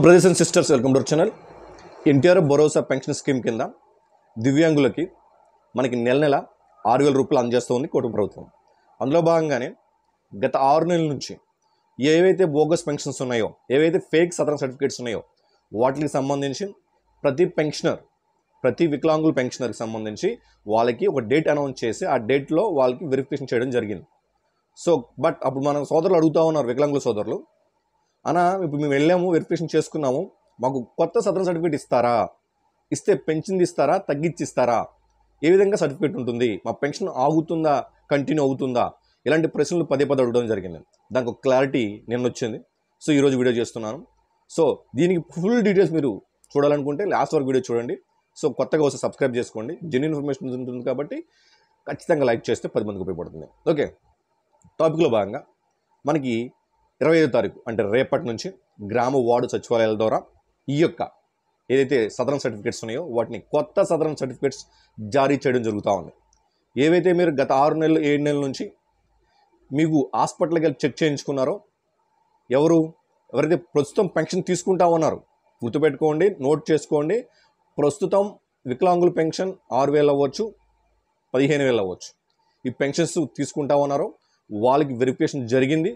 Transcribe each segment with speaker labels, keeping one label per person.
Speaker 1: Brothers and sisters, welcome to our channel. NTR Bharosa pension scheme కింద దివ్యాంగులకి మనకి నెల నెల 6,000 రూపాయలు అందజేస్తుంది కూటమి ప్రభుత్వం. అందులో భాగంగానే గత 6 నెలల నుంచి ఏవైతే బోగస్ పెన్షన్స్ ఉన్నాయో, ఏవైతే ఫేక్ సదరన్ సర్టిఫికేట్స్ ఉన్నాయో వాటికి సంబంధించి ప్రతి వికలాంగుల పెన్షనర్కి సంబంధించి వాళ్ళకి ఒక డేట్ అనౌన్స్ చేసి ఆ డేట్లో వాళ్ళకి వెరిఫికేషన్ చేయడం జరిగింది. సో బట్ అప్పుడు మన సోదరులు అడుగుతూ ఉన్నారు, వికలాంగుల సోదరులు, అన్న ఇప్పుడు మేము వెళ్ళాము, వెరిఫికేషన్ చేసుకున్నాము, మాకు కొత్త సదరన్ సర్టిఫికేట్ ఇస్తారా, ఇస్తే పెన్షన్ ఇస్తారా, తగ్గించి ఇస్తారా, ఏ విధంగా సర్టిఫికేట్ ఉంటుంది, మా పెన్షన్ ఆగుతుందా, కంటిన్యూ అవుతుందా, ఇలాంటి ప్రశ్నలు పదే అడగడం జరిగింది. దానికి ఒక క్లారిటీ నిన్న వచ్చింది. సో ఈరోజు వీడియో చేస్తున్నాను. సో దీనికి ఫుల్ డీటెయిల్స్ మీరు చూడాలనుకుంటే లాస్ట్ వరకు వీడియో చూడండి. సో కొత్తగా వస్తే సబ్స్క్రైబ్ చేసుకోండి, జెన్యూన్ ఇన్ఫర్మేషన్ ఉంటుంది కాబట్టి ఖచ్చితంగా లైక్ చేస్తే 10 మందికి ఉపయోగపడుతుంది. ఓకే, టాపిక్లో భాగంగా మనకి 25వ తారీఖు అంటే రేపటి నుంచి గ్రామ వార్డు సచివాలయాల ద్వారా ఈ యొక్క ఏదైతే సదరన్ సర్టిఫికేట్స్ ఉన్నాయో వాటిని కొత్త సదరన్ సర్టిఫికేట్స్ జారీ చేయడం జరుగుతూ ఉంది. ఏవైతే మీరు గత 6 నెలలు 7 నెలల నుంచి మీకు హాస్పిటల్కి వెళ్ళి చెక్ చేయించుకున్నారో, ఎవరైతే ప్రస్తుతం పెన్షన్ తీసుకుంటా ఉన్నారో గుర్తుపెట్టుకోండి, నోట్ చేసుకోండి. ప్రస్తుతం వికలాంగుల పెన్షన్ 6,000 అవ్వచ్చు, 15,000 అవ్వచ్చు. ఈ పెన్షన్స్ తీసుకుంటా ఉన్నారో వాళ్ళకి వెరిఫికేషన్ జరిగింది,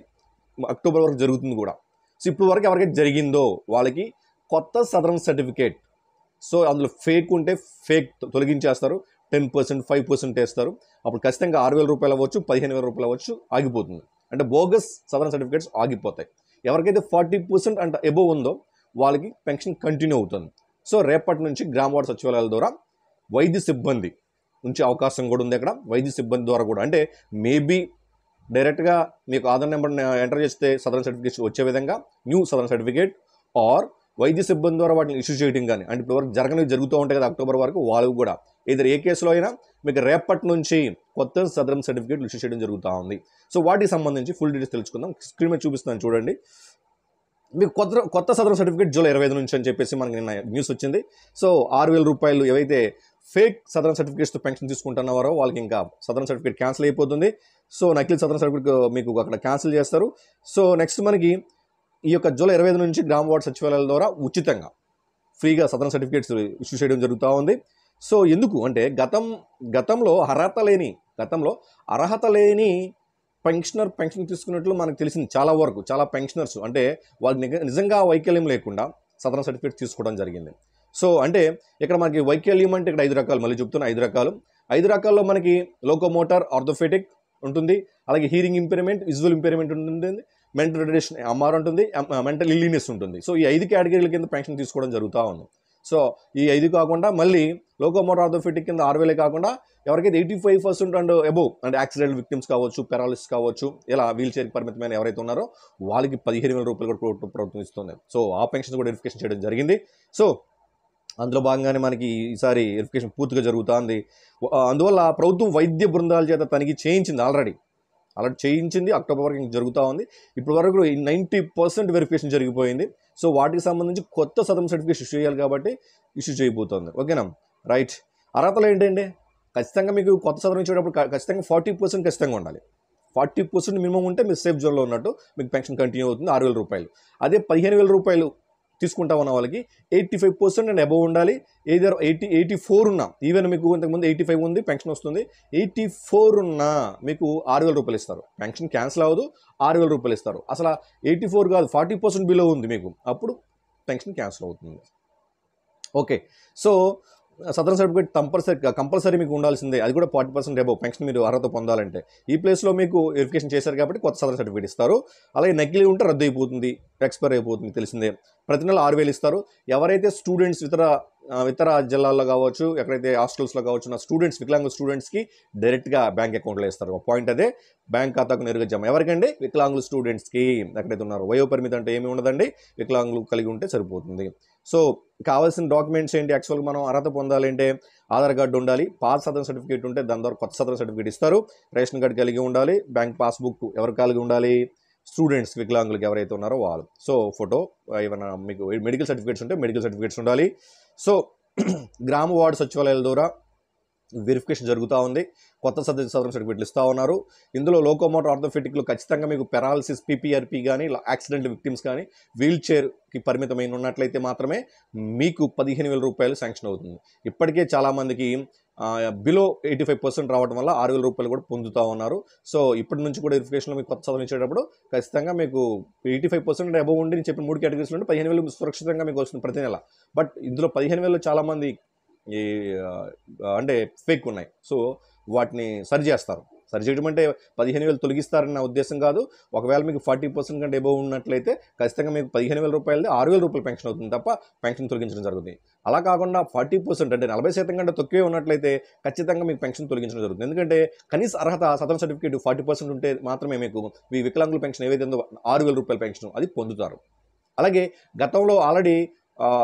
Speaker 1: అక్టోబర్ వరకు జరుగుతుంది కూడా. సో ఇప్పుడు వరకు ఎవరికైతే జరిగిందో వాళ్ళకి కొత్త సదరన్ సర్టిఫికేట్, సో అందులో ఫేక్ ఉంటే ఫేక్ తొలగించేస్తారు, 10%, 5% వేస్తారు. అప్పుడు ఖచ్చితంగా 6,000 రూపాయలు అవ్వచ్చు, 15,000 రూపాయలు అవ్వచ్చు, ఆగిపోతుంది. అంటే బోగస్ సదరన్ సర్టిఫికేట్స్ ఆగిపోతాయి. ఎవరికైతే 40% అంటే ఎబోవ్ ఉందో వాళ్ళకి పెన్షన్ కంటిన్యూ అవుతుంది. సో రేపటి నుంచి గ్రామ వార్డు సచివాలయాల ద్వారా వైద్య సిబ్బంది ఉంచే అవకాశం కూడా ఉంది. అక్కడ వైద్య సిబ్బంది ద్వారా కూడా, అంటే మేబీ డైరెక్ట్గా మీకు ఆధార్ నెంబర్ ఎంటర్ చేస్తే సదరన్ సర్టిఫికేట్ వచ్చే విధంగా న్యూ సదరన్ సర్టిఫికేట్, ఆర్ వైద్య సిబ్బంది ద్వారా వాటిని ఇష్యూ చేయడం కానీ, అంటే ఇప్పటివరకు జరుగుతూ ఉంటాయి కదా అక్టోబర్ వరకు, వాళ్ళకు కూడా ఇద్దరు ఏ కేసులో అయినా మీకు రేపటి నుంచి కొత్త సదరన్ సర్టిఫికేట్ ఇష్యూ చేయడం జరుగుతూ ఉంది. సో వాటికి సంబంధించి ఫుల్ డీటెయిల్స్ తెలుసుకుందాం. స్క్రీన్ మీద చూపిస్తున్నాను చూడండి. మీకు కొత్త సదరన్ సర్టిఫికేట్ జూలై 25 నుంచి అని చెప్పేసి మనకి నిన్న న్యూస్ వచ్చింది. సో 6,000 రూపాయలు ఏవైతే ఫేక్ సదరన్ సర్టిఫికేట్స్తో పెన్షన్ తీసుకుంటున్నారో వాళ్ళకి ఇంకా సదరన్ సర్టిఫికేట్ క్యాన్సిల్ అయిపోతుంది. సో నకిలీ సదరన్ సర్టిఫికేట్ మీకు అక్కడ క్యాన్సిల్ చేస్తారు. సో నెక్స్ట్ మనకి ఈ యొక్క జూలై 25 నుంచి గ్రామ వార్డు సచివాలయాల ద్వారా ఉచితంగా ఫ్రీగా సదరన్ సర్టిఫికేట్స్ ఇష్యూ చేయడం జరుగుతూ ఉంది. సో ఎందుకు అంటే గతంలో అర్హత లేని పెన్షన్ తీసుకున్నట్లు మనకు తెలిసింది. చాలా పెన్షనర్స్ అంటే వాళ్ళకి నిజంగా వైకల్యం లేకుండా సదరన్ సర్టిఫికేట్ తీసుకోవడం జరిగింది. సో అంటే ఇక్కడ మనకి వైకల్యం అంటే ఇక్కడ 5 రకాలు, మళ్ళీ చెప్తున్నా 5 రకాల్లో మనకి లోకోమోటార్, ఆర్థోపెడిక్ ఉంటుంది, అలాగే హీరింగ్ ఇంపైర్మెంట్, విజువల్ ఇంపైర్మెంట్ ఉంటుంది, మెంటల్ రిటర్డేషన్ ఎంఆర్ ఉంటుంది, మెంటల్ ఇల్లీనెస్ ఉంటుంది. సో ఈ 5 కేటగిరీల కింద పెన్షన్ తీసుకోవడం జరుగుతూ ఉంది. సో ఈ 5 కాకుండా మళ్ళీ లోకోమోటార్, ఆర్థోపెడిక్ కింద 6,000 కాకుండా ఎవరికైతే 85% అండ్ అబోవ్ అంటే యాక్సిడెంట్ విక్టిమ్స్ కావచ్చు, పారాలిసిస్ కావచ్చు, ఇలా వీల్ చైర్ పరిమితమైన ఎవరైతే ఉన్నారో వాళ్ళకి 15,000 రూపాయలు కూడా ప్రభుత్వం ఇస్తుంది. సో ఆ పెన్షన్ కూడా వెరిఫికేషన్ చేయడం జరిగింది. సో అందులో భాగంగానే మనకి ఈసారి వెరిఫికేషన్ పూర్తిగా జరుగుతుంది. అందువల్ల ప్రభుత్వం వైద్య బృందాల చేత తనిఖీ చేయించింది, ఆల్రెడీ చేయించింది. అక్టోబర్ వరకు జరుగుతూ ఉంది. ఇప్పటి వరకు 90% వెరిఫికేషన్ జరిగిపోయింది. సో వాటికి సంబంధించి కొత్త సదరన్ సర్టిఫికేట్ ఇష్యూ చేయాలి కాబట్టి ఇష్యూ చేయబోతోంది. ఓకేనా, రైట్. అర్హతలు ఏంటంటే ఖచ్చితంగా మీకు కొత్త సదరన్ ఇచ్చేటప్పుడు ఖచ్చితంగా 40% ఖచ్చితంగా ఉండాలి. 40% మినిమం ఉంటే మీరు సేఫ్ జోన్లో ఉన్నట్టు, మీకు పెన్షన్ కంటిన్యూ అవుతుంది. 6,000 రూపాయలు. అదే 15,000 రూపాయలు తీసుకుంటా ఉన్న వాళ్ళకి 85% అండ్ అబోవ్ ఉండాలి. ఏదో 84 ఉన్నా, ఈవెన్ మీకు ఇంతకుముందు 85 ఉంది, పెన్షన్ వస్తుంది, 84 ఉన్నా మీకు 6,000 రూపాయలు ఇస్తారు. పెన్షన్ క్యాన్సిల్ అవ్వదు, 6,000 రూపాయలు ఇస్తారు. అసలు 84 కాదు, 40% బిలో ఉంది మీకు, అప్పుడు పెన్షన్ క్యాన్సిల్ అవుతుంది. Okay, so southern certificate compulsory మీకు ఉండాల్సిందే. అది కూడా 40% అబోవ్ పెన్షన్ మీరు అర్హత పొందాలంటే. ఈ ప్లేస్లో మీకు వెరిఫికేషన్ చేశారు కాబట్టి కొత్త సదరన్ సర్టిఫికేట్ ఇస్తారు. అలాగే నకిలీ ఉంటే రద్దు అయిపోతుంది, ఎక్స్పైర్ అయిపోతుంది, తెలిసిందే. ప్రతి నెల 6,000 ఇస్తారు. ఎవరైతే స్టూడెంట్స్ ఇతర జిల్లాల్లో కావచ్చు, ఎక్కడైతే హాస్టల్స్లో కావచ్చు, నా స్టూడెంట్స్ వికలాంగుల స్టూడెంట్స్కి డైరెక్ట్గా బ్యాంక్ అకౌంట్లో ఇస్తారు. ఒక పాయింట్ అదే, బ్యాంక్ ఖాతాకు నేరుగా జమ. ఎవరికండి? వికలాంగుల స్టూడెంట్స్కి. ఎక్కడైతే ఉన్నారు వయోపరిమితి అంటే ఏమి ఉండదండి, వికలాంగులు కలిగి ఉంటే సరిపోతుంది. సో కావాల్సిన డాక్యుమెంట్స్ ఏంటి? యాక్చువల్గా మనం అర్హత పొందాలంటే ఆధార్ కార్డు ఉండాలి, పాస్ సదరన్ సర్టిఫికేట్ ఉంటే దాని ద్వారా కొత్త సదరన్ సర్టిఫికేట్ ఇస్తారు, రేషన్ కార్డు కలిగి ఉండాలి, బ్యాంక్ పాస్బుక్ ఎవరు కలిగి ఉండాలి? స్టూడెంట్స్ వికలాంగులకు ఎవరైతే ఉన్నారో వాళ్ళు. సో ఫోటో, ఏమైనా మీకు మెడికల్ సర్టిఫికేట్స్ ఉంటే మెడికల్ సర్టిఫికేట్స్ ఉండాలి. సో గ్రామ వార్డు సచివాలయాల ద్వారా వెరిఫికేషన్ జరుగుతూ ఉంది. కొత్త సదరన్ సర్టిఫికేట్లు ఇస్తూ ఉన్నారు. ఇందులో లోకోమోటర్ ఆర్థోపెటిక్లో ఖచ్చితంగా మీకు పెరాలసిస్, పీపీఆర్పీ కానీ, యాక్సిడెంట్ విక్టిమ్స్ కానీ, వీల్ చైర్కి పరిమితమైన ఉన్నట్లయితే మాత్రమే మీకు 15,000 రూపాయలు శాంక్షన్ అవుతుంది. ఇప్పటికే చాలామందికి బిలో 85% రావడం వల్ల 6,000 రూపాయలు కూడా పొందుతూ ఉన్నారు. సో ఇప్పటి నుంచి కూడా వెరిఫికేషన్లో మీకు కొత్త సదరన్ ఇచ్చేటప్పుడు ఖచ్చితంగా మీకు 85% అబవ్ ఉండి నేను చెప్పిన 3 కేటగిరీస్లో ఉంటే 15,000 సురక్షితంగా మీకు వస్తుంది ప్రతి నెల. బట్ ఇందులో 15,000 చాలామంది ఈ అంటే ఫేక్ ఉన్నాయి. సో వాటిని సరి చేస్తారు. సరి చేయడం అంటే 15,000 తొలగిస్తారని నా ఉద్దేశం కాదు. ఒకవేళ మీకు 40% కంటే ఎబవ్ ఉన్నట్లయితే ఖచ్చితంగా మీకు 15,000 రూపాయలది 6,000 రూపాయలు పెన్షన్ అవుతుంది తప్ప పెన్షన్ తొలగించడం జరుగుతుంది. అలా కాకుండా 40% అంటే 40% కంటే తక్కువే ఉన్నట్లయితే ఖచ్చితంగా మీకు పెన్షన్ తొలగించడం జరుగుతుంది. ఎందుకంటే కనీస అర్హత సదరన్ సర్టిఫికేట్ 40% ఉంటే మాత్రమే మీకు ఈ వికలాంగుల పెన్షన్ ఏవైతే ఉందో 6,000 రూపాయల పెన్షన్ అది పొందుతారు. అలాగే గతంలో ఆల్రెడీ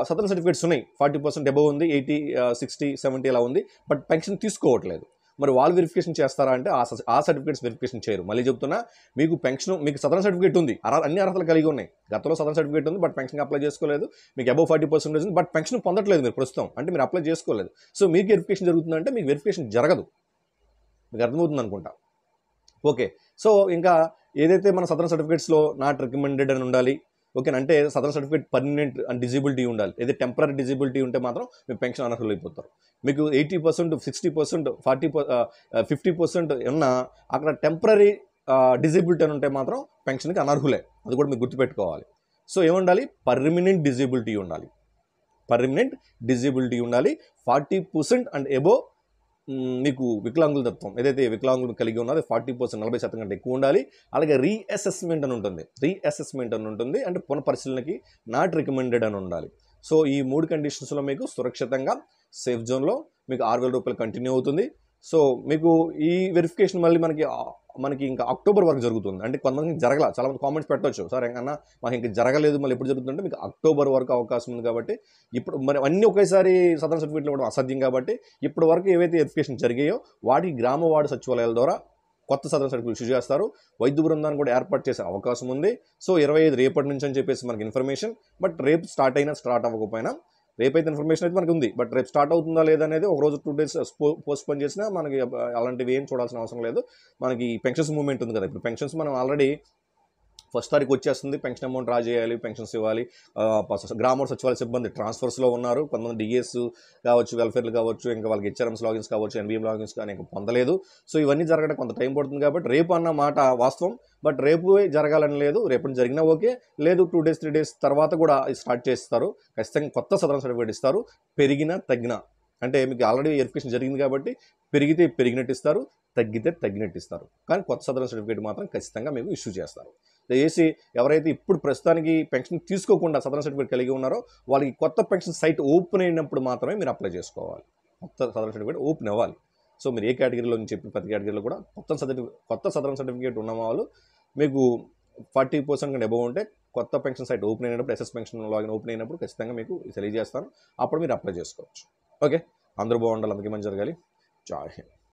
Speaker 1: సదరన్ సర్టిఫికేట్స్ ఉన్నాయి. 40% అబవ్ ఉంది, 80, 60, 70 ఇలా ఉంది. బట్ పెన్షన్ తీసుకోవట్లేదు. మరి వాళ్ళు వెరిఫికేషన్ చేస్తారా అంటే ఆ సర్టిఫికేట్స్ వెరిఫికేషన్ చేయరు. మళ్ళీ చెప్తున్నా, మీకు పెన్షన్, మీకు సదరన్ సర్టిఫికేట్ ఉంది, అన్ని అర్హతలు కలిగి ఉన్నాయి. గతంలో సదరన్ సర్టిఫికేట్ ఉంది, బట్ పెన్షన్ అప్లై చేసుకోలేదు. మీకు అబవ్ 40% ఉంది, బట్ పెన్షన్ పొందట్లేదు మీరు ప్రస్తుతం, అంటే మీరు అప్లై చేసుకోలేదు. సో మీకు వెరిఫికేషన్ జరుగుతుందంటే మీకు వెరిఫికేషన్ జరగదు. మీకు అర్థమవుతుంది అనుకుంటా. ఓకే. సో ఇంకా ఏదైతే మన సదరన్ సర్టిఫికేట్స్లో నాట్ రికమెండెడ్ అని ఉండాలి. ఓకేనా, అంటే southern certificate permanent and disability ఉండాలి. ఏదైతే టెంపరీ డిజబిలిటీ ఉంటే మాత్రం మీరు పెన్షన్ అనర్హులు అయిపోతారు. మీకు 80%, 60%, 50% ఉన్న అక్కడ టెంపరీ డిజబిలిటీ అని ఉంటే మాత్రం పెన్షన్కి అనర్హులే. అది కూడా మీరు గుర్తుపెట్టుకోవాలి. సో ఏముండాలి, పర్మనెంట్ డిజబిలిటీ ఉండాలి. పర్మనెంట్ డిజబిలిటీ ఉండాలి. 40% అండ్ ఎబో మీకు వికలాంగుల తత్వం ఏదైతే వికలాంగులు కలిగి ఉన్నారో 40%, 40% కంటే ఎక్కువ ఉండాలి. అలాగే రీఅసెస్మెంట్ అని ఉంటుంది. అంటే పునఃపరిశీలనకి నాట్ రికమెండెడ్ అని ఉండాలి. సో ఈ 3 కండిషన్స్లో మీకు సురక్షితంగా సేఫ్ జోన్లో మీకు 6,000 రూపాయలు కంటిన్యూ అవుతుంది. సో మీకు ఈ వెరిఫికేషన్ మళ్ళీ మనకి ఇంకా అక్టోబర్ వరకు జరుగుతుంది. అంటే కొంతమందికి జరగల, చాలామంది కామెంట్స్ పెట్టవచ్చు, సార్ అన్న మాకు ఇంకా జరగలేదు, మళ్ళీ ఎప్పుడు జరుగుతుందంటే మీకు అక్టోబర్ వరకు అవకాశం ఉంది. కాబట్టి ఇప్పుడు మరి అన్నీ ఒకేసారి సదరన్ సర్టిఫికేట్లు ఇవ్వడం అసాధ్యం. కాబట్టి ఇప్పటి వరకు ఏవైతే వెరిఫికేషన్ జరిగాయో వాటికి గ్రామ వార్డు సచివాలయాల ద్వారా కొత్త సదరన్ సర్టిఫికేట్ ఇష్యూ చేస్తారు. వైద్య బృందాన్ని కూడా ఏర్పాటు చేసే అవకాశం ఉంది. సో 25 రేపటి నుంచి అని చెప్పేసి మనకి ఇన్ఫర్మేషన్. బట్ రేపు స్టార్ట్ అయినా స్టార్ట్ అవ్వకపోయినా రేపైతే ఇన్ఫర్మేషన్ అయితే మనకు ఉంది. బట్ రేపు స్టార్ట్ అవుతుందా లేదా అనేది ఒక రోజు 2 days పోస్ట్పోన్ చేసినా మనకి అలాంటివి ఏం చూడాల్సిన అవసరం లేదు. మనకి పెన్షన్స్ మూవ్మెంట్ ఉంది కదా, ఇప్పుడు పెన్షన్స్ మనం ఆల్రెడీ 1st తారీఖు వచ్చేస్తుంది. పెన్షన్ అమౌంట్ డ్రా చేయాలి, పెన్షన్స్ ఇవ్వాలి. గ్రామ సచివాలయ సిబ్బంది ట్రాన్స్ఫర్స్లో ఉన్నారు. కొంతమంది డిఎస్ కావచ్చు, వెల్ఫేర్లు కావచ్చు, ఇంకా వాళ్ళకి హెచ్ఆర్ఎంస్ లాగిన్స్ కావచ్చు, ఎన్బిఎం లాగిన్స్ కానీ ఇంకా పొందలేదు. సో ఇవన్నీ జరగడానికి కొంత టైం పడుతుంది. కాబట్టి రేపు అన్న మాట వాస్తవం, బట్ రేపు జరగాలని లేదు. రేపు జరిగినా ఓకే, లేదు 2 days 3 days తర్వాత కూడా స్టార్ట్ చేస్తారు. ఖచ్చితంగా కొత్త సదరన్ సర్టిఫికేట్ ఇస్తారు. పెరిగినా తగ్గినా, అంటే మీకు ఆల్రెడీ వెరిఫికేషన్ జరిగింది కాబట్టి పెరిగితే పెరిగినట్టు ఇస్తారు, తగ్గితే తగ్గినట్టు ఇస్తారు. కానీ కొత్త సదరన్ సర్టిఫికేట్ మాత్రం ఖచ్చితంగా మీకు ఇష్యూ చేస్తారు. దయచేసి ఎవరైతే ఇప్పుడు ప్రస్తుతానికి పెన్షన్ తీసుకోకుండా సదరన్ సర్టిఫికేట్ కలిగి ఉన్నారో వాళ్ళకి కొత్త పెన్షన్ సైట్ ఓపెన్ అయినప్పుడు మాత్రమే మీరు అప్లై చేసుకోవాలి. కొత్త సదరన్ సర్టిఫికేట్ ఓపెన్ అవ్వాలి. సో మీరు ఏ కేటగిరీలో నుంచి చెప్పిన ప్రతి కేటగిరీలో కూడా కొత్త సదరన్ సర్టిఫికేట్ ఉన్న వాళ్ళు మీకు 40% కంటే అబవ్ ఉంటే కొత్త పెన్షన్ సైట్ ఓపెన్ అయినప్పుడు, ఎస్ఎస్ పెన్షన్ లాగిన్ ఓపెన్ అయినప్పుడు ఖచ్చితంగా మీకు తెలియజేస్తాను. అప్పుడు మీరు అప్లై చేసుకోవచ్చు. ఓకే, అందరూ బాగుండాలి, అందుకే మంచి జరగాలి. జై హింద్.